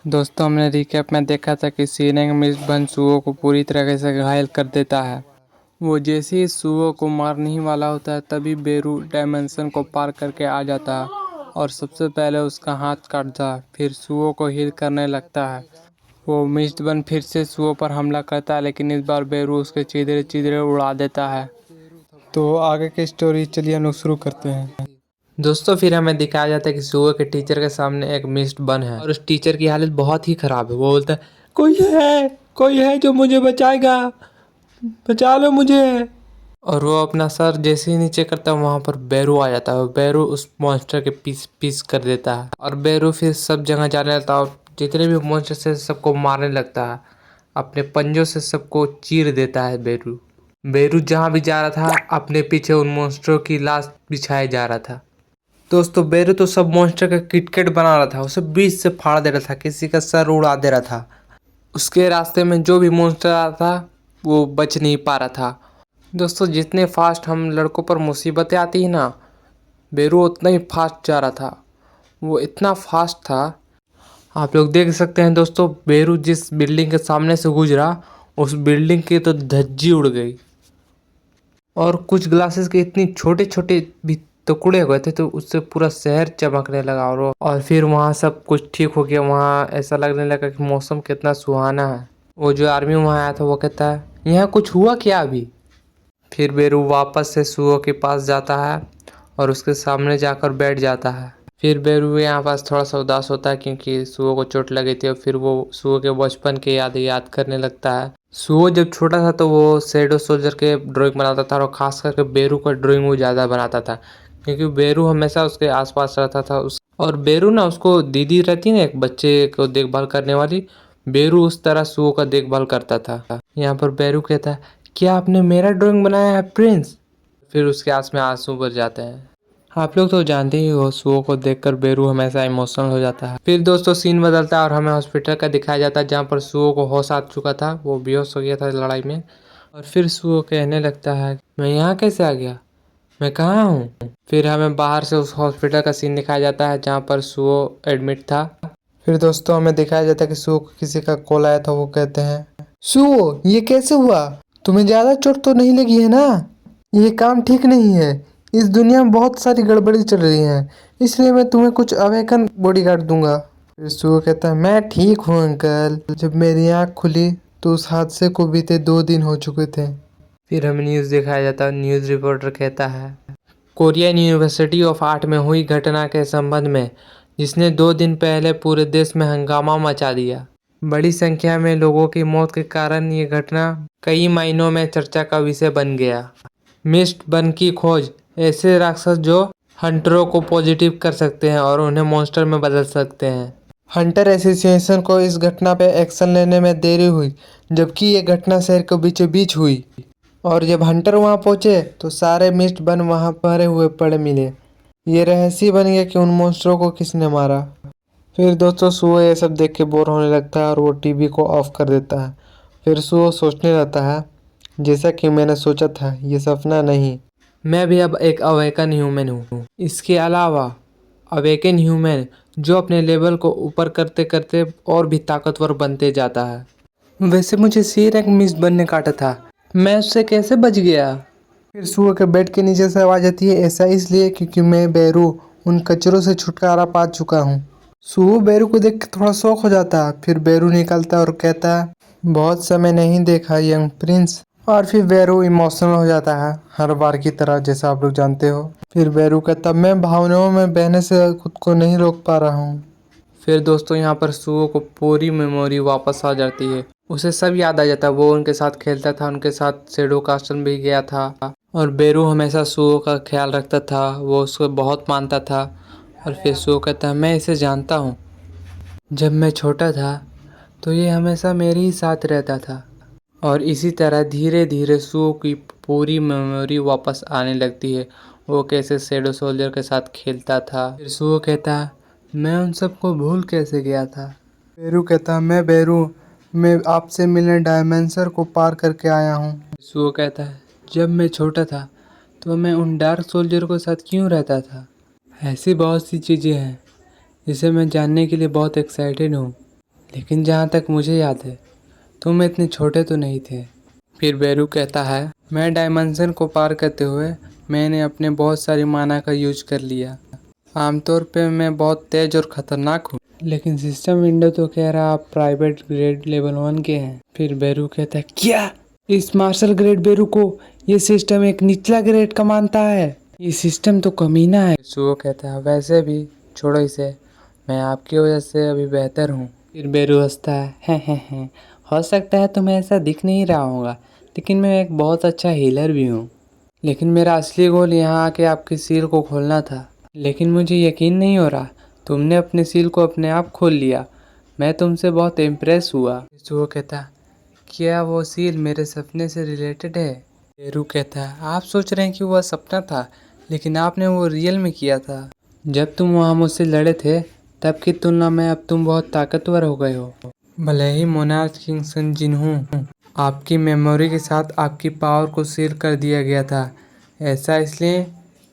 दोस्तों, हमने रिकैप में देखा था कि सीरेंग मिस्ट बन सुओ को पूरी तरह से घायल कर देता है। वो जैसे ही सुओ को मारने ही वाला होता है तभी बेरू डायमेंशन को पार करके आ जाता है और सबसे पहले उसका हाथ काटता है। फिर सुओ को हील करने लगता है। वो मिस्ट बन फिर से सुओ पर हमला करता है, लेकिन इस बार बेरू उसके चीदरे चीदरे उड़ा देता है। तो आगे की स्टोरी चलिए हम लोग शुरू करते हैं। दोस्तों, फिर हमें दिखाया जाता है कि सुअर के टीचर के सामने एक मिस्ट बन है और उस टीचर की हालत बहुत ही खराब है। वो बोलता है, कोई है जो मुझे बचाएगा, बचा लो मुझे। और वो अपना सर जैसे ही नीचे करता है वहां पर बेरू आ जाता है और बेरू उस मॉन्स्टर के पीस पीस कर देता है। और बेरू फिर सब जगह जाने लगता है और जितने भी मॉन्स्टर से सबको मारने लगता है। अपने पंजों से सबको चीर देता है बेरू। बेरू जहां भी जा रहा था अपने पीछे उन मॉन्स्टरों की लाश बिछाए जा रहा था। दोस्तों, बेरू तो सब मॉन्स्टर का किटकेट बना रहा था, उसे बीच से फाड़ दे रहा था, किसी का सर उड़ा दे रहा था। उसके रास्ते में जो भी मॉन्स्टर आ रहा था वो बच नहीं पा रहा था। दोस्तों, जितने फास्ट हम लड़कों पर मुसीबतें आती है ना, बेरू उतना ही फास्ट जा रहा था। वो इतना फास्ट था, आप लोग देख सकते हैं। दोस्तों, बेरू जिस बिल्डिंग के सामने से गुजरा उस बिल्डिंग की तो धज्जी उड़ गई और कुछ ग्लासेस के इतनी छोटे छोटे भी टुकड़े हुए थे तो उससे पूरा शहर चमकने लगा। और फिर वहाँ सब कुछ ठीक हो गया। वहाँ ऐसा लगने लगा कि मौसम कितना सुहाना है। वो जो आर्मी वहाँ आया था वो कहता है, यहाँ कुछ हुआ क्या अभी? फिर बेरू वापस से सुओ के पास जाता है और उसके सामने जाकर बैठ जाता है। फिर बेरू यहाँ पास थोड़ा सा उदास होता है क्योंकि सुओ को चोट लगी थी और फिर वो सुओ के बचपन के याद करने लगता है। सुओ जब छोटा था तो वो शैडो सोल्जर के ड्राइंग बनाता था और खास करके बेरू का ड्राइंग वो ज़्यादा बनाता था क्योंकि बेरू हमेशा उसके आसपास रहता था। और बेरू ना, उसको दीदी रहती है ना एक बच्चे को देखभाल करने वाली, बेरू उस तरह सुओ का देखभाल करता था। यहाँ पर बेरू कहता है, क्या आपने मेरा ड्राइंग बनाया है प्रिंस? फिर उसके आंख में आंसू भर जाते हैं। आप लोग तो जानते ही हो, सुओ को देखकर बेरू हमेशा इमोशनल हो जाता है। फिर दोस्तों सीन बदलता है और हमें हॉस्पिटल का दिखाया जाता है जहाँ पर सुओ को होश आ चुका था। वो बेहोश हो गया था लड़ाई में। और फिर सुओ कहने लगता है, मैं यहाँ कैसे आ गया, मैं कहाँ हूँ? फिर हमें बाहर से उस हॉस्पिटल का सीन दिखाया जाता है जहाँ पर सुओ एडमिट था। फिर दोस्तों हमें दिखाया जाता है कि सुओ को किसी का कॉल आया था। वो कहते हैं, सुओ ये कैसे हुआ? तुम्हें ज्यादा चोट तो नहीं लगी है ना? ये काम ठीक नहीं है। इस दुनिया में बहुत सारी गड़बड़ी चल रही है, इसलिए मैं तुम्हें कुछ अमेरिकन बॉडीगार्ड दूंगा। फिर सुओ कहता है, मैं ठीक हूँ अंकल। जब मेरी आँख खुली तो उस हादसे को बीते 2 दिन हो चुके थे। फिर हमें न्यूज़ दिखाया जाता है। न्यूज़ रिपोर्टर कहता है, कोरियन यूनिवर्सिटी ऑफ आर्ट में हुई घटना के संबंध में जिसने 2 दिन पहले पूरे देश में हंगामा मचा दिया। बड़ी संख्या में लोगों की मौत के कारण ये घटना कई महीनों में चर्चा का विषय बन गया। मिस्ट बन की खोज, ऐसे राक्षस जो हंटरों को पॉजिटिव कर सकते हैं और उन्हें मॉन्स्टर में बदल सकते हैं। हंटर एसोसिएशन को इस घटना पर एक्शन लेने में देरी हुई, जबकि ये घटना शहर के बीचों बीच हुई। और जब हंटर वहां पहुंचे तो सारे मिस्ट बन वहां भरे हुए पड़े मिले। ये रहस्य बन गया कि उन मॉन्स्टरों को किसने मारा। फिर दोस्तों सुओ ये सब देख के बोर होने लगता है और वो टीवी को ऑफ कर देता है। फिर सुओ सोचने लगता है, जैसा कि मैंने सोचा था ये सपना नहीं, मैं भी अब एक अवेकन ह्यूमन हूँ। इसके अलावा अवेकन ह्यूमन जो अपने लेवल को ऊपर करते करते और भी ताकतवर बनते जाता है। वैसे मुझे शेर एक मिस्ट बन ने काटा था, मैं उससे कैसे बच गया? फिर सुअर के बेड के नीचे से आवाज आती है, ऐसा इसलिए क्योंकि मैं बेरू उन कचरों से छुटकारा पा चुका हूँ। सुअर बेरू को देख के थोड़ा शौक हो जाता है। फिर बेरू निकलता है और कहता है, बहुत समय नहीं देखा यंग प्रिंस। और फिर बेरू इमोशनल हो जाता है हर बार की तरह, जैसा आप लोग जानते हो। फिर बेरू कहता, मैं भावनाओं में बहने से खुद को नहीं रोक पा रहा हूँ। फिर दोस्तों यहाँ पर सुओ को पूरी मेमोरी वापस आ जाती है। उसे सब याद आ जाता है। वो उनके साथ खेलता था, उनके साथ शैडो कास्टल भी गया था और बेरू हमेशा सुओ का ख्याल रखता था। वो उसको बहुत मानता था। और फिर सुओ कहता है, मैं इसे जानता हूँ, जब मैं छोटा था तो ये हमेशा मेरे ही साथ रहता था। और इसी तरह धीरे धीरे सुओ की पूरी मेमोरी वापस आने लगती है। वो कैसे शैडो सोल्जर के साथ खेलता था। फिर सुओ कहता है, मैं उन सबको भूल कैसे गया था? बेरू कहता, मैं बेरू, मैं आपसे मिलने डायमेंशन को पार करके आया हूँ। सुओ कहता है, जब मैं छोटा था तो मैं उन डार्क सोल्जर के साथ क्यों रहता था? ऐसी बहुत सी चीज़ें हैं जिसे मैं जानने के लिए बहुत एक्साइटेड हूँ। लेकिन जहाँ तक मुझे याद है तुम इतने छोटे तो नहीं थे। फिर बेरू कहता है, मैं डायमेंशन को पार करते हुए मैंने अपने बहुत सारी माना का यूज कर लिया। आमतौर पे मैं बहुत तेज और खतरनाक हूँ, लेकिन सिस्टम विंडो तो कह रहा आप प्राइवेट ग्रेड लेवल 1 के हैं। फिर बेरू कहता है, क्या इस मार्शल ग्रेड बेरू को ये सिस्टम एक निचला ग्रेड का मानता है? ये सिस्टम तो कमीना है। सुओ कहता है, वैसे भी छोड़ो इसे, मैं आपकी वजह से अभी बेहतर हूँ। फिर बेरू हंसता है, हो सकता है तुम्हें ऐसा दिख नहीं रहा होगा, लेकिन मैं एक बहुत अच्छा हीलर भी हूँ। लेकिन मेरा असली गोल यहाँ आके आपकी सील को खोलना था। लेकिन मुझे यकीन नहीं हो रहा, तुमने अपनी सील को अपने आप खोल लिया। मैं तुमसे बहुत इम्प्रेस हुआ। वो कहता, क्या वो सील मेरे सपने से रिलेटेड है? बेरू कहता है, आप सोच रहे हैं कि वह सपना था, लेकिन आपने वो रियल में किया था। जब तुम वहाँ मुझसे लड़े थे तब की तुलना में अब तुम बहुत ताकतवर हो गए हो। भले ही मोनार्च किंग सन जिन्हू आपकी मेमोरी के साथ आपकी पावर को सील कर दिया गया था, ऐसा इसलिए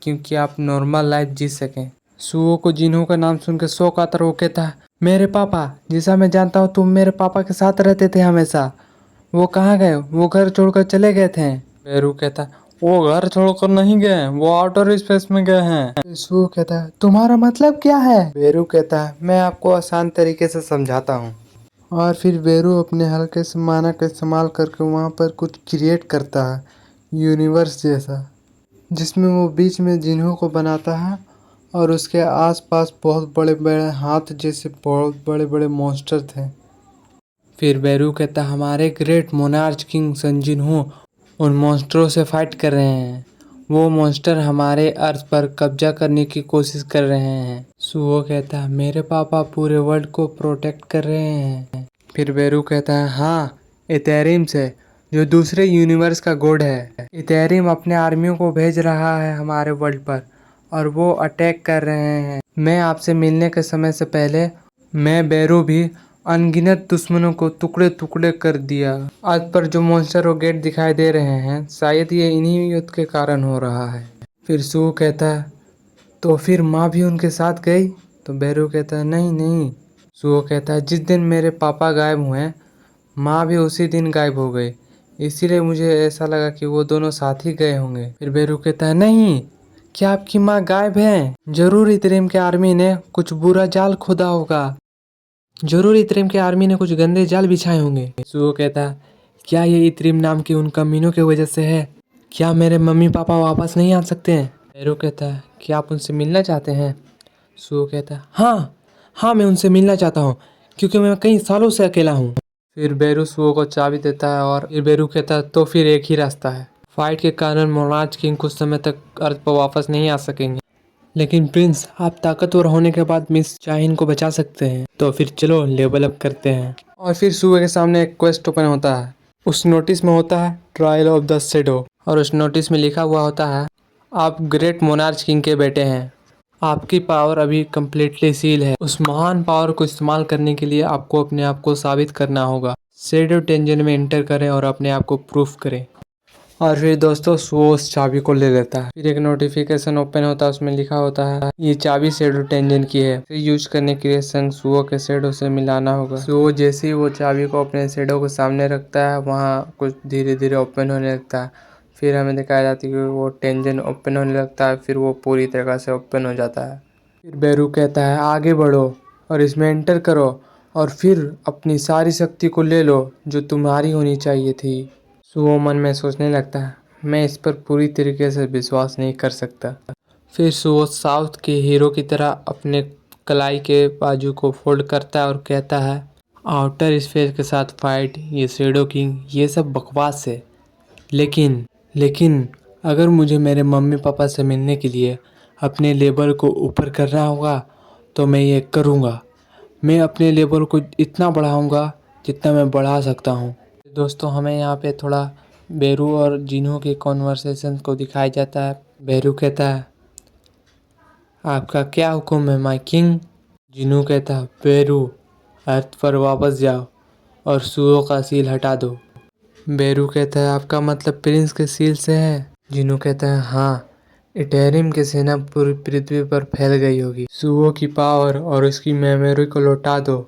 क्योंकि आप नॉर्मल लाइफ जी सकें। सुओ को जिन्हू का नाम सुनकर शौक आता वो कहता, मेरे पापा, जिसा मैं जानता हूँ तुम मेरे पापा के साथ रहते थे हमेशा, वो कहाँ गए? वो घर छोड़कर चले गए थे। बेरू कहता, वो घर छोड़कर नहीं गए, वो आउटर स्पेस में गए हैं। सुओ कहता है, तुम्हारा मतलब क्या है? बेरू कहता है, मैं आपको आसान तरीके से समझाता हूँ। और फिर बेरू अपने हल्के से माना का इस्तेमाल करके वहाँ पर कुछ क्रिएट करता है, यूनिवर्स जैसा, जिसमें वो बीच में जिन्हों को बनाता है और उसके आसपास बहुत बड़े बड़े हाथ जैसे बहुत बड़े बड़े मॉन्स्टर थे। फिर बेरू कहता, हमारे ग्रेट मोनार्च किंग सन जिन्हू उन मॉन्स्टरों से फाइट कर रहे हैं। वो मॉन्स्टर हमारे अर्थ पर कब्जा करने की कोशिश कर रहे हैं। सुओ कहता है, मेरे पापा पूरे वर्ल्ड को प्रोटेक्ट कर रहे हैं। फिर बेरू कहता है, हाँ, इथेरियम से, जो दूसरे यूनिवर्स का गॉड है। इथेरियम अपने आर्मियों को भेज रहा है हमारे वर्ल्ड पर और वो अटैक कर रहे हैं। मैं आपसे मिलने के समय से पहले मैं बेरू भी अनगिनत दुश्मनों को टुकड़े टुकड़े कर दिया। आज पर जो मॉन्स्टर और गेट दिखाई दे रहे हैं, शायद ये इन्हीं युद्ध के कारण हो रहा है। फिर सू कहता है, तो फिर माँ भी उनके साथ गई? तो बेरू कहता है, नहीं नहीं। सू कहता है, जिस दिन मेरे पापा गायब हुए माँ भी उसी दिन गायब हो गई, इसीलिए मुझे ऐसा लगा कि वो दोनों साथ ही गए होंगे। फिर बेरू कहता है, नहीं, क्या आपकी माँ गायब है? जरूर इतरिम के आर्मी ने कुछ बुरा जाल खोदा होगा, जरूर इतरिम के आर्मी ने कुछ गंदे जाल बिछाए होंगे। सुओ कहता, क्या ये इतरिम नाम के उन कमीनों की वजह से है? क्या मेरे मम्मी पापा वापस नहीं आ सकते हैं? बेरू कहता है, क्या आप उनसे मिलना चाहते हैं? सुओ कहता है, हाँ हाँ, मैं उनसे मिलना चाहता हूँ, क्योंकि मैं कई सालों से अकेला हूँ। फिर बेरू सुओ को चाबी देता है और फिर बेरू कहता है, तो फिर एक ही रास्ता है। फाइट के कारण मोनार्च किंग कुछ समय तक अर्थ पर वापस नहीं आ सकेंगे, लेकिन प्रिंस, आप ताकतवर होने के बाद मिस शाहीन को बचा सकते हैं। तो फिर चलो लेवल अप करते हैं। और फिर सुबह के सामने एक क्वेस्ट ओपन होता है। उस नोटिस में होता है ट्रायल ऑफ द शैडो, और उस नोटिस में लिखा हुआ होता है, आप ग्रेट मोनार्च किंग के बेटे हैं, आपकी पावर अभी कम्प्लीटली सील है। उस महान पावर को इस्तेमाल करने के लिए आपको अपने आप को साबित करना होगा। शैडो टेंजन में एंटर करें और अपने आप को प्रूफ करें। और फिर दोस्तों वो उस चाबी को ले लेता है। फिर एक नोटिफिकेशन ओपन होता है, उसमें लिखा होता है, ये चाबी शैडो टेंजन की है, इसे यूज करने के लिए संग सुओ के शैडो से मिलाना होगा। सुओ जैसे ही वो चाबी को अपने शैडो के सामने रखता है, वहाँ कुछ धीरे धीरे ओपन होने लगता है। फिर हमें दिखाया जाता है कि वो टेंजन ओपन होने लगता है, फिर वो पूरी तरह से ओपन हो जाता है। फिर बेरू कहता है, आगे बढ़ो और इसमें एंटर करो और फिर अपनी सारी शक्ति को ले लो जो तुम्हारी होनी चाहिए थी। सुओ मन में सोचने लगता है, मैं इस पर पूरी तरीके से विश्वास नहीं कर सकता। फिर सुओ साउथ के हीरो की तरह अपने कलाई के बाजू को फोल्ड करता है और कहता है, आउटर स्पेस के साथ फाइट, ये शैडो किंग, ये सब बकवास है। लेकिन अगर मुझे मेरे मम्मी पापा से मिलने के लिए अपने लेवल को ऊपर करना होगा तो मैं ये करूँगा। मैं अपने लेवल को इतना बढ़ाऊँगा जितना मैं बढ़ा सकता हूँ। दोस्तों हमें यहाँ पे थोड़ा बेरू और जिन्हों के कॉन्वर्सेशन को दिखाया जाता है। बेरू कहता है, आपका क्या हुक्म है माय किंग? जिन्हों कहता है, बेरू, अर्थ पर वापस जाओ और सुओ का सील हटा दो। बेरू कहता है, आपका मतलब प्रिंस के सील से है? जिन्हों कहता है, हाँ, इटेरियम की सेना पूरी पृथ्वी पर फैल गई होगी। सुओ की पावर और उसकी मेमोरी को लौटा दो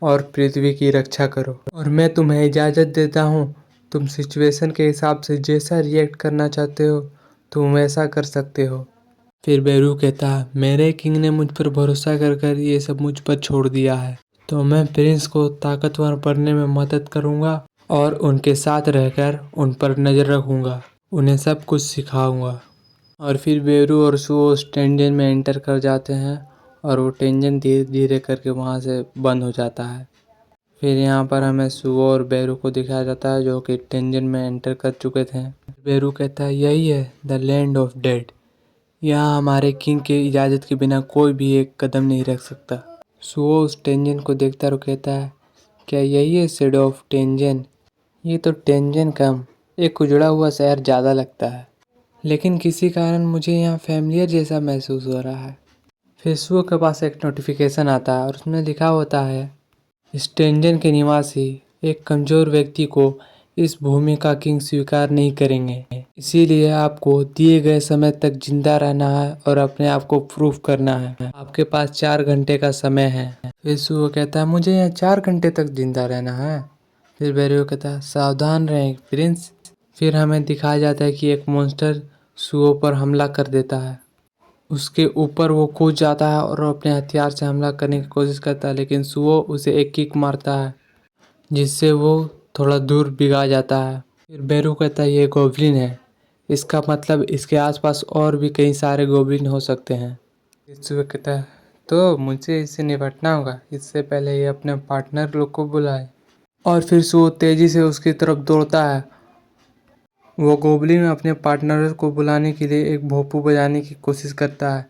और पृथ्वी की रक्षा करो। और मैं तुम्हें इजाज़त देता हूँ, तुम सिचुएशन के हिसाब से जैसा रिएक्ट करना चाहते हो तुम वैसा कर सकते हो। फिर बेरू कहता है, मेरे किंग ने मुझ पर भरोसा कर कर ये सब मुझ पर छोड़ दिया है, तो मैं प्रिंस को ताकतवर बनने में मदद करूँगा और उनके साथ रहकर उन पर नज़र रखूँगा, उन्हें सब कुछ सिखाऊँगा। और फिर बेरू और सुओ उस टेंजन में एंटर कर जाते हैं और वो टेंजन धीरे धीरे करके वहाँ से बंद हो जाता है। फिर यहाँ पर हमें सुओ और बेरू को दिखाया जाता है जो कि टेंजन में एंटर कर चुके थे। बेरू कहता है, यही है द लैंड ऑफ डेड, यहाँ हमारे किंग के इजाज़त के बिना कोई भी एक कदम नहीं रख सकता। सुओ उस टेंजन को देखता और कहता है, क्या यही है शैडो ऑफ टेंजन? ये तो टेंजन कम एक उजड़ा हुआ शहर ज़्यादा लगता है, लेकिन किसी कारण मुझे यहाँ फैमिलियर जैसा महसूस हो रहा है। फिर सुओ के पास एक नोटिफिकेशन आता है और उसमें लिखा होता है, इस टेंजन के निवासी एक कमज़ोर व्यक्ति को इस भूमि का किंग स्वीकार नहीं करेंगे, इसीलिए आपको दिए गए समय तक जिंदा रहना है और अपने आप को प्रूफ करना है। आपके पास 4 घंटे का समय है। फिर सुओ कहता है, मुझे यहाँ 4 घंटे तक जिंदा रहना है। फिर बेरू कहता है, सावधान रहें प्रिंस। फिर हमें दिखाया जाता है कि एक मॉन्स्टर सुओ पर हमला कर देता है। उसके ऊपर वो कूद जाता है और अपने हथियार से हमला करने की कोशिश करता है, लेकिन सुओ उसे एक किक मारता है जिससे वो थोड़ा दूर भिगा जाता है। फिर बेरू कहता है, ये गोब्लिन है, इसका मतलब इसके आसपास और भी कई सारे गोब्लिन हो सकते हैं। फिर सुओ कहता है, तो मुझे इससे निपटना होगा, इससे पहले ये अपने पार्टनर लोग को बुलाए। और फिर सुओ तेजी से उसकी तरफ दौड़ता है। वो गोब्लिन अपने पार्टनर को बुलाने के लिए एक भोंपू बजाने की कोशिश करता है,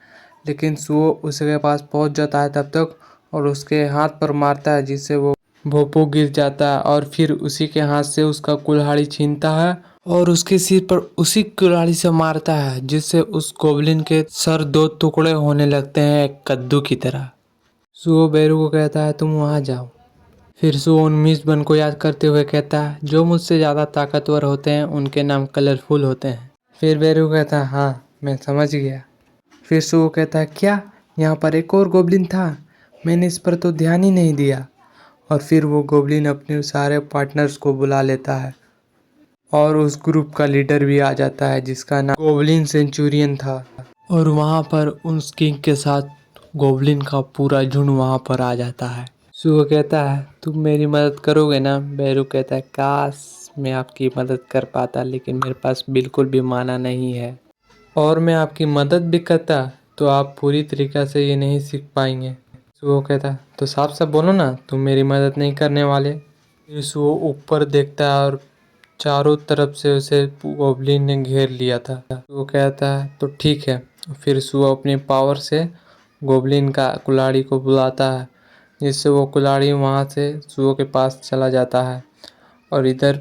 लेकिन सुओ उसके पास पहुंच जाता है तब तक और उसके हाथ पर मारता है जिससे वो भोंपू गिर जाता है। और फिर उसी के हाथ से उसका कुल्हाड़ी छीनता है और उसके सिर पर उसी कुल्हाड़ी से मारता है जिससे उस गोब्लिन के सर 2 टुकड़े होने लगते हैं एक कद्दू की तरह। सुओ बेरू को कहता है, तुम वहाँ जाओ। फिर सुओ उन मिसबन को याद करते हुए कहता है, जो मुझसे ज़्यादा ताकतवर होते हैं उनके नाम कलरफुल होते हैं। फिर बेरू कहता है, हाँ मैं समझ गया। फिर सुओ कहता है, क्या यहाँ पर एक और गोब्लिन था? मैंने इस पर तो ध्यान ही नहीं दिया। और फिर वो गोब्लिन अपने सारे पार्टनर्स को बुला लेता है और उस ग्रुप का लीडर भी आ जाता है जिसका नाम गोब्लिन सेंचुरियन था। और वहाँ पर उस किंग के साथ गोब्लिन का पूरा झुंड वहाँ पर आ जाता है। सुओ कहता है, तुम मेरी मदद करोगे ना? बेरू कहता है, काश मैं आपकी मदद कर पाता, लेकिन मेरे पास बिल्कुल भी माना नहीं है, और मैं आपकी मदद भी करता तो आप पूरी तरीक़ा से ये नहीं सीख पाएंगे। सुओ कहता है, तो साफ साफ बोलो ना तुम मेरी मदद नहीं करने वाले। फिर सुओ ऊपर देखता है और चारों तरफ से उसे गोब्लिन ने घेर लिया था। वो कहता है, तो ठीक है। फिर सुओ अपनी पावर से गोब्लिन का कुल्हाड़ी को बुलाता है जिससे वो कुल्हाड़ी वहाँ से सुओ के पास चला जाता है और इधर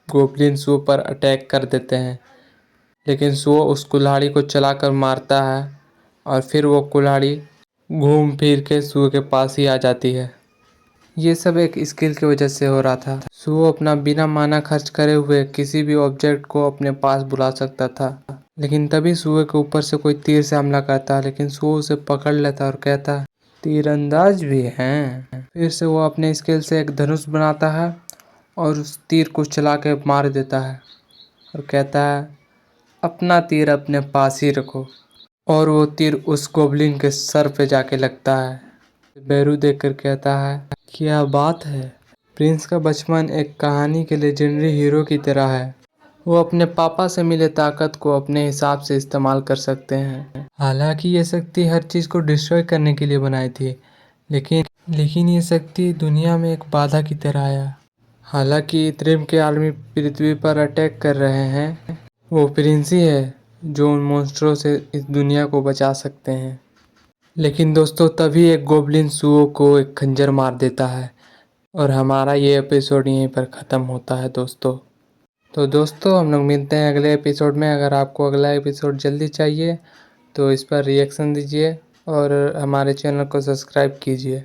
गोब्लिन सुओ पर अटैक कर देते हैं, लेकिन सुओ उस कुल्हाड़ी को चलाकर मारता है और फिर वो कुल्हाड़ी घूम फिर के सुओ के पास ही आ जाती है। ये सब एक स्किल की वजह से हो रहा था। सुओ अपना बिना माना खर्च करे हुए किसी भी ऑब्जेक्ट को अपने पास बुला सकता था, लेकिन तभी सुओ के ऊपर से कोई तीर से हमला करता, लेकिन सुओ उसे पकड़ लेता और कहता, तीरंदाज भी हैं। फिर से वो अपने स्किल से एक धनुष बनाता है और उस तीर को चला के मार देता है और कहता है, अपना तीर अपने पास ही रखो। और वो तीर उस गोब्लिन के सर पे जाके लगता है। बेरू देखकर कहता है, क्या बात है, प्रिंस का बचपन एक कहानी के लेजेंडरी हीरो की तरह है। वो अपने पापा से मिले ताकत को अपने हिसाब से इस्तेमाल कर सकते हैं। हालांकि ये शक्ति हर चीज़ को डिस्ट्रॉय करने के लिए बनाई थी, लेकिन ये शक्ति दुनिया में एक बाधा की तरह आया। हालांकि इतरिम के आर्मी पृथ्वी पर अटैक कर रहे हैं, वो प्रिंस ही है जो उन मॉन्स्टरों से इस दुनिया को बचा सकते हैं। लेकिन दोस्तों तभी एक गोब्लिन सुओ को एक खंजर मार देता है और हमारा ये एपिसोड यहीं पर ख़त्म होता है दोस्तों। तो दोस्तों हम लोग मिलते हैं अगले एपिसोड में। अगर आपको अगला एपिसोड जल्दी चाहिए तो इस पर रिएक्शन दीजिए और हमारे चैनल को सब्सक्राइब कीजिए।